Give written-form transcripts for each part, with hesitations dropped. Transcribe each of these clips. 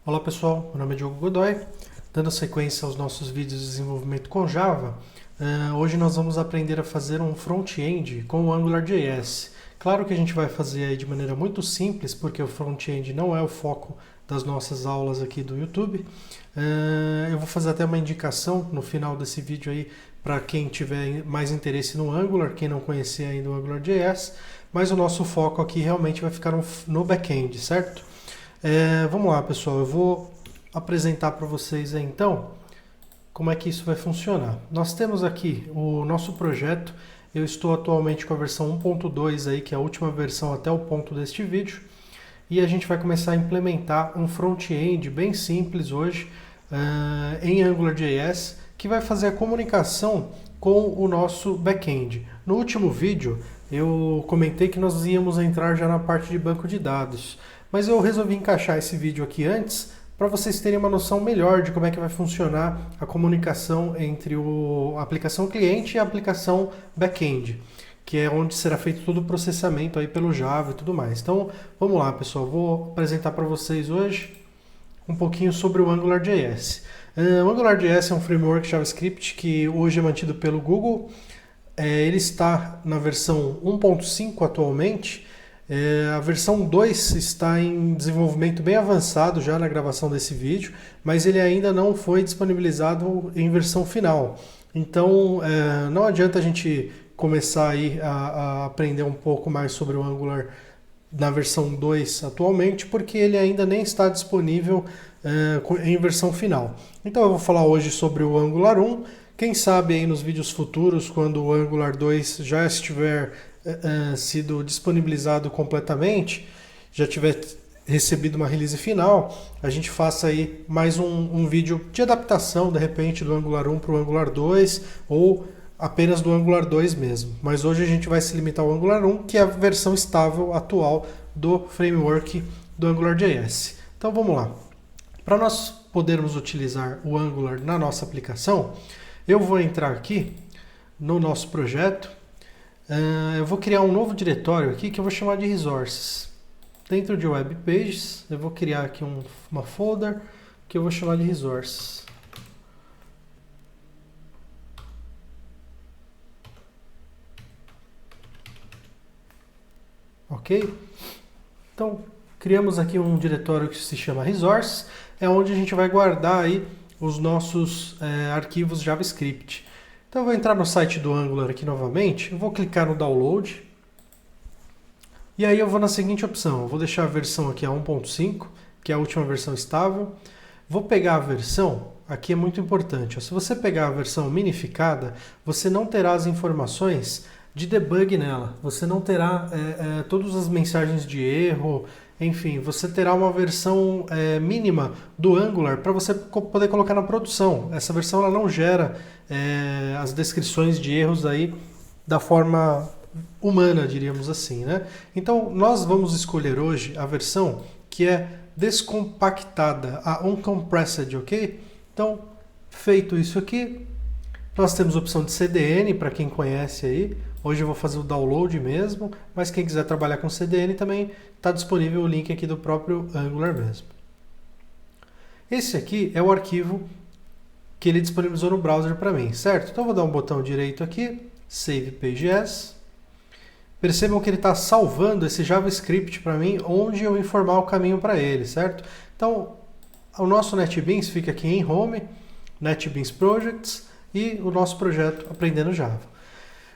Olá pessoal, meu nome é Diogo Godoy, dando sequência aos nossos vídeos de desenvolvimento com Java. Hoje nós vamos aprender a fazer um front-end com o AngularJS. Claro que a gente vai fazer aí de maneira muito simples, porque o front-end não é o foco das nossas aulas aqui do YouTube. Eu vou fazer até uma indicação no final desse vídeo aí para quem tiver mais interesse no Angular, quem não conhecer ainda o AngularJS, mas o nosso foco aqui realmente vai ficar no back-end, certo? Vamos lá, pessoal, eu vou apresentar para vocês aí, então como é que isso vai funcionar. Nós temos aqui o nosso projeto, eu estou atualmente com a versão 1.2 aí, que é a última versão até o ponto deste vídeo, e a gente vai começar a implementar um front-end bem simples hoje em AngularJS, que vai fazer a comunicação com o nosso back-end. No último vídeo eu comentei que nós íamos entrar já na parte de banco de dados, mas eu resolvi encaixar esse vídeo aqui antes para vocês terem uma noção melhor de como é que vai funcionar a comunicação entre a aplicação cliente e a aplicação back-end, que é onde será feito todo o processamento aí pelo Java e tudo mais. Então, vamos lá, pessoal, vou apresentar para vocês hoje um pouquinho sobre o AngularJS. O AngularJS é um framework JavaScript que hoje é mantido pelo Google. Ele está na versão 1.5 atualmente. A versão 2 está em desenvolvimento bem avançado já na gravação desse vídeo, mas ele ainda não foi disponibilizado em versão final. Então não adianta a gente começar aí a aprender um pouco mais sobre o Angular na versão 2 atualmente, porque ele ainda nem está disponível em versão final. Então eu vou falar hoje sobre o Angular 1. Quem sabe aí nos vídeos futuros, quando o Angular 2 já estiver sido disponibilizado completamente, já tiver recebido uma release final, a gente faça aí mais um vídeo de adaptação, de repente, do Angular 1 para o Angular 2, ou apenas do Angular 2 mesmo. Mas hoje a gente vai se limitar ao Angular 1, que é a versão estável atual do framework do AngularJS. Então vamos lá. Para nós podermos utilizar o Angular na nossa aplicação, eu vou entrar aqui no nosso projeto. Eu vou criar um novo diretório aqui que eu vou chamar de Resources. Dentro de Web Pages, eu vou criar aqui uma folder que eu vou chamar de Resources. Ok? Então, criamos aqui um diretório que se chama Resources, é onde a gente vai guardar aí os nossos arquivos JavaScript. Então eu vou entrar no site do Angular aqui novamente, eu vou clicar no Download, e aí eu vou na seguinte opção, eu vou deixar a versão aqui a 1.5, que é a última versão estável, vou pegar a versão, aqui é muito importante, se você pegar a versão minificada, você não terá as informações de debug nela, você não terá todas as mensagens de erro, enfim, você terá uma versão mínima do Angular para você poder colocar na produção. Essa versão ela não gera as descrições de erros aí da forma humana, diríamos assim, né? Então, nós vamos escolher hoje a versão que é descompactada, a uncompressed, ok? Então, feito isso aqui, nós temos a opção de CDN, para quem conhece aí. Hoje eu vou fazer o download mesmo, mas quem quiser trabalhar com CDN também está disponível o link aqui do próprio Angular mesmo. Esse aqui é o arquivo que ele disponibilizou no browser para mim, certo? Então eu vou dar um botão direito aqui, Save Pages. Percebam que ele está salvando esse JavaScript para mim, onde eu informar o caminho para ele, certo? Então, o nosso NetBeans fica aqui em Home, NetBeans Projects, e o nosso projeto Aprendendo Java.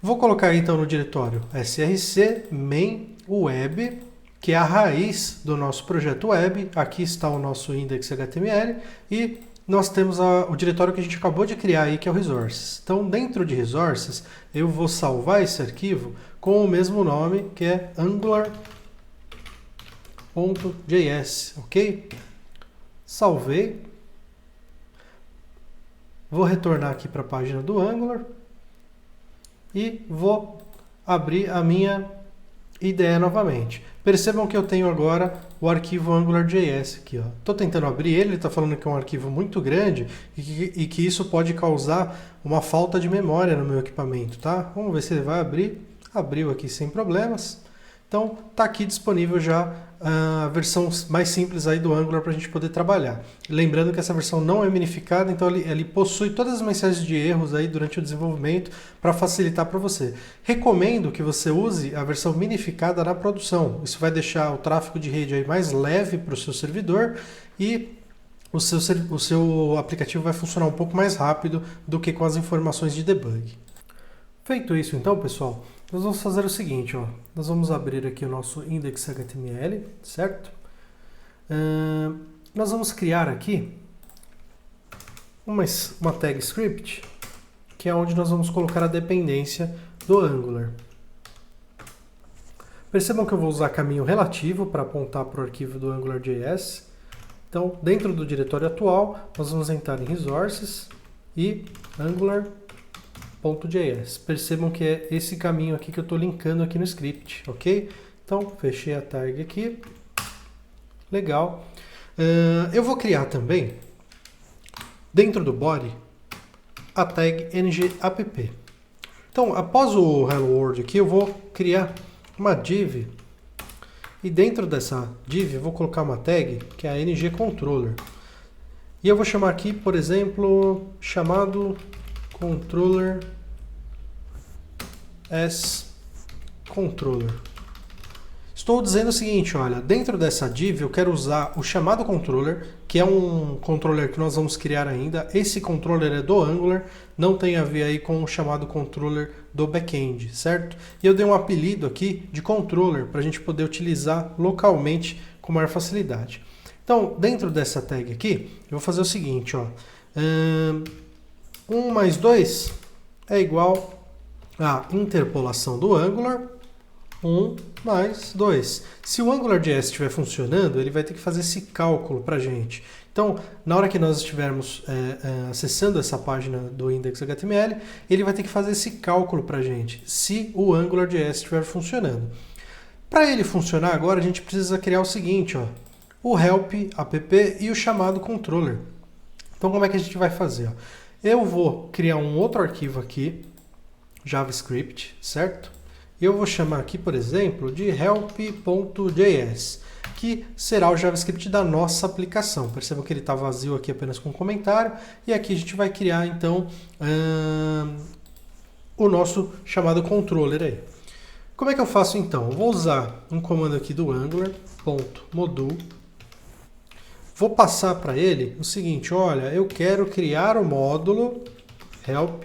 Vou colocar então no diretório src main web, que é a raiz do nosso projeto web. Aqui está o nosso index.html e nós temos o diretório que a gente acabou de criar aí, que é o Resources. Então, dentro de Resources, eu vou salvar esse arquivo com o mesmo nome, que é angular.js, ok? Salvei. Vou retornar aqui para a página do Angular e vou abrir a minha IDE novamente. Percebam que eu tenho agora o arquivo AngularJS aqui. Estou tentando abrir ele está falando que é um arquivo muito grande e que isso pode causar uma falta de memória no meu equipamento, tá? Vamos ver se ele vai abrir. Abriu aqui sem problemas. Então, está aqui disponível já a versão mais simples aí do Angular para a gente poder trabalhar. Lembrando que essa versão não é minificada, então ele possui todas as mensagens de erros aí durante o desenvolvimento para facilitar para você. Recomendo que você use a versão minificada na produção. Isso vai deixar o tráfego de rede aí mais leve para o seu servidor e o seu aplicativo vai funcionar um pouco mais rápido do que com as informações de debug. Feito isso então, pessoal, nós vamos fazer o seguinte, ó. Nós vamos abrir aqui o nosso index.html, certo? Nós vamos criar aqui uma tag script, que é onde nós vamos colocar a dependência do Angular. Percebam que eu vou usar caminho relativo para apontar para o arquivo do AngularJS. Então, dentro do diretório atual, nós vamos entrar em Resources e Angular.js. Percebam que é esse caminho aqui que eu estou linkando aqui no script, ok? Então, fechei a tag aqui. Legal. Eu vou criar também, dentro do body, a tag ng-app. Então, após o Hello World aqui, eu vou criar uma div. E dentro dessa div, eu vou colocar uma tag, que é a ng-controller. E eu vou chamar aqui, por exemplo, chamado controller as controller. Estou dizendo o seguinte, olha, dentro dessa div eu quero usar o chamado controller, que é um controller que nós vamos criar ainda. Esse controller é do Angular, não tem a ver aí com o chamado controller do back-end, certo? E eu dei um apelido aqui de controller para a gente poder utilizar localmente com maior facilidade. Então, dentro dessa tag aqui, eu vou fazer o seguinte, ó. 1 mais 2 é igual a interpolação do Angular, 1 mais 2. Se o AngularJS estiver funcionando, ele vai ter que fazer esse cálculo para a gente. Então, na hora que nós estivermos acessando essa página do index.html, ele vai ter que fazer esse cálculo para a gente, se o AngularJS estiver funcionando. Para ele funcionar agora, a gente precisa criar o seguinte, ó, o help app e o chamado controller. Então, como é que a gente vai fazer? Ó? Eu vou criar um outro arquivo aqui, JavaScript, certo? E eu vou chamar aqui, por exemplo, de help.js, que será o JavaScript da nossa aplicação. Percebam que ele está vazio aqui apenas com um comentário. E aqui a gente vai criar, então, o nosso chamado controller aí. Como é que eu faço, então? Eu vou usar um comando aqui do Angular.module. Vou passar para ele o seguinte, olha, eu quero criar o módulo help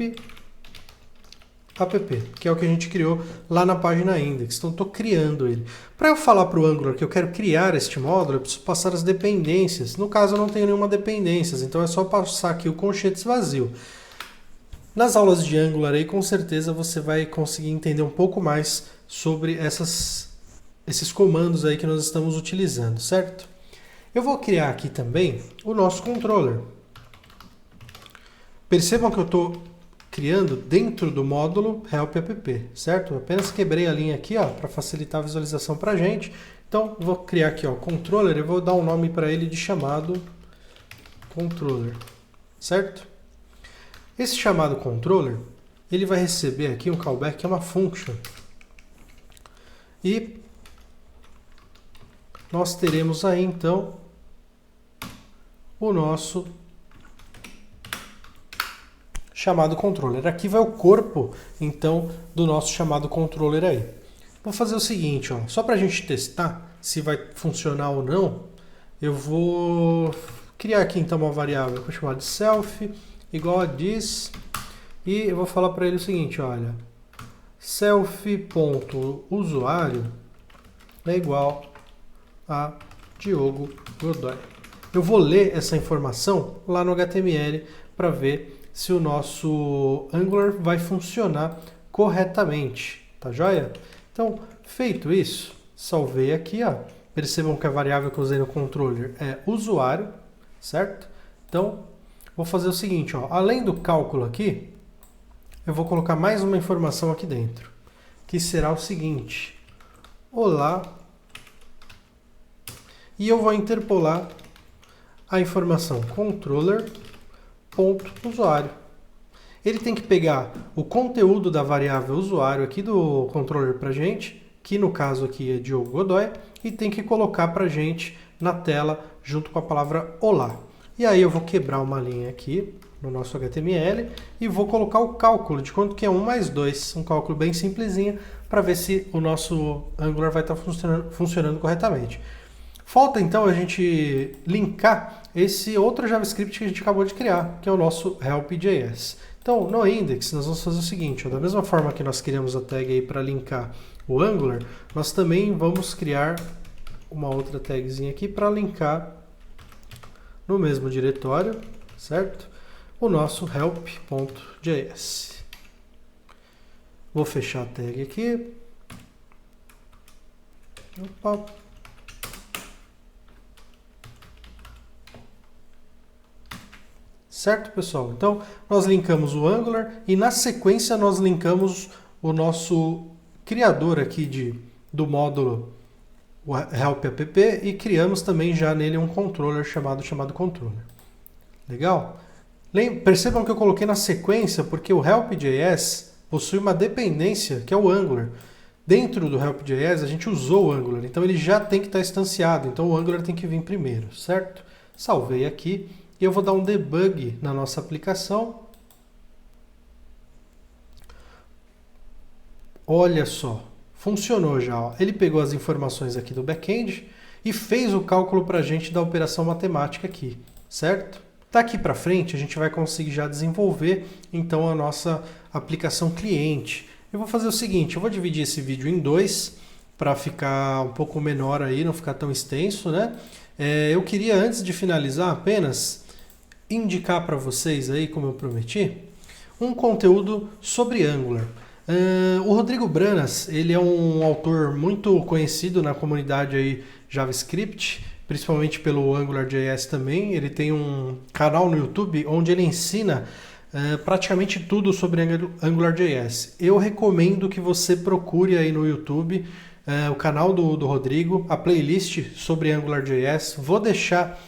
app, que é o que a gente criou lá na página index. Então, estou criando ele. Para eu falar para o Angular que eu quero criar este módulo, eu preciso passar as dependências. No caso, eu não tenho nenhuma dependência, então é só passar aqui o colchetes vazio. Nas aulas de Angular aí, com certeza você vai conseguir entender um pouco mais sobre esses comandos aí que nós estamos utilizando, certo? Eu vou criar aqui também o nosso controller. Percebam que eu estou criando dentro do módulo help app, certo? Eu apenas quebrei a linha aqui, ó, para facilitar a visualização para a gente. Então, vou criar aqui, ó, controller, eu vou dar um nome para ele de chamado controller, certo? Esse chamado controller, ele vai receber aqui um callback, que é uma function. E nós teremos aí, então, o nosso chamado controller. Aqui vai o corpo, então, do nosso chamado controller aí. Vou fazer o seguinte, ó, só para a gente testar se vai funcionar ou não, eu vou criar aqui, então, uma variável, vou chamar de self, igual a this, e eu vou falar para ele o seguinte, olha, self.usuário é igual a Diogo Godoy. Eu vou ler essa informação lá no HTML para ver se o nosso Angular vai funcionar corretamente, tá joia? Então, feito isso, salvei aqui, ó. Percebam que a variável que eu usei no controller é usuário, certo? Então, vou fazer o seguinte, ó. Além do cálculo aqui, eu vou colocar mais uma informação aqui dentro, que será o seguinte, olá, e eu vou interpolar a informação controller.usuário. Ele tem que pegar o conteúdo da variável usuário aqui do controller para gente, que no caso aqui é Diogo Godoy, e tem que colocar para a gente na tela junto com a palavra olá. E aí eu vou quebrar uma linha aqui no nosso HTML e vou colocar o cálculo de quanto que é 1 mais 2, um cálculo bem simplesinho, para ver se o nosso Angular vai estar funcionando corretamente. Falta então a gente linkar esse outro JavaScript que a gente acabou de criar, que é o nosso help.js. Então, no index, nós vamos fazer o seguinte, ó, da mesma forma que nós criamos a tag aí para linkar o Angular, nós também vamos criar uma outra tagzinha aqui para linkar no mesmo diretório, certo? O nosso help.js. Vou fechar a tag aqui. Opa. Certo, pessoal? Então, nós linkamos o Angular e na sequência nós linkamos o nosso criador aqui do módulo help app e criamos também já nele um controller chamado controller. Legal? Percebam que eu coloquei na sequência porque o help.js possui uma dependência que é o Angular. Dentro do help.js a gente usou o Angular, então ele já tem que estar instanciado, então o Angular tem que vir primeiro, certo? Salvei aqui. E eu vou dar um debug na nossa aplicação. Olha só, funcionou já. Ó. Ele pegou as informações aqui do back-end e fez o cálculo para a gente da operação matemática aqui, certo? Daqui para frente a gente vai conseguir já desenvolver então a nossa aplicação cliente. Eu vou fazer o seguinte, eu vou dividir esse vídeo em dois para ficar um pouco menor aí, não ficar tão extenso, né? Eu queria antes de finalizar apenas indicar para vocês aí, como eu prometi, um conteúdo sobre Angular. O Rodrigo Branas, ele é um autor muito conhecido na comunidade aí JavaScript, principalmente pelo AngularJS também. Ele tem um canal no YouTube onde ele ensina praticamente tudo sobre AngularJS. Eu recomendo que você procure aí no YouTube o canal do Rodrigo, a playlist sobre AngularJS. Vou deixar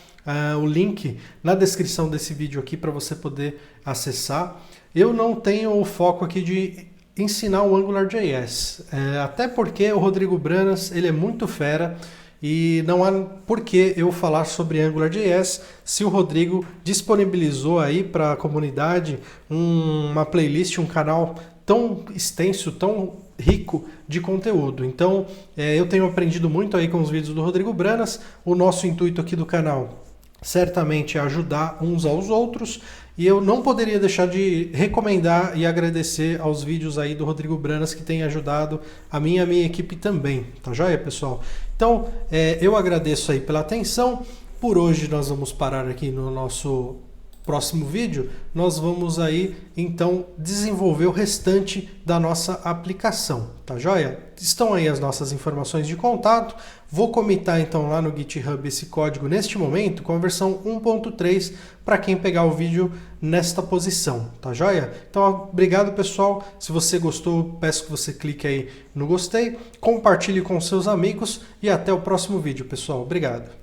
o link na descrição desse vídeo aqui para você poder acessar. Eu não tenho o foco aqui de ensinar o AngularJS, até porque o Rodrigo Branas ele é muito fera e não há por que eu falar sobre AngularJS se o Rodrigo disponibilizou aí para a comunidade uma playlist, um canal tão extenso, tão rico de conteúdo. Então eu tenho aprendido muito aí com os vídeos do Rodrigo Branas. O nosso intuito aqui do canal certamente é ajudar uns aos outros, e eu não poderia deixar de recomendar e agradecer aos vídeos aí do Rodrigo Branas que tem ajudado a minha equipe também, tá joia, pessoal? Então, eu agradeço aí pela atenção. Por hoje nós vamos parar aqui no nosso próximo vídeo. Nós vamos aí então desenvolver o restante da nossa aplicação, tá joia? Estão aí as nossas informações de contato. Vou comitar então lá no GitHub esse código neste momento com a versão 1.3 para quem pegar o vídeo nesta posição, tá joia? Então, obrigado pessoal. Se você gostou, peço que você clique aí no gostei, compartilhe com seus amigos e até o próximo vídeo, pessoal. Obrigado.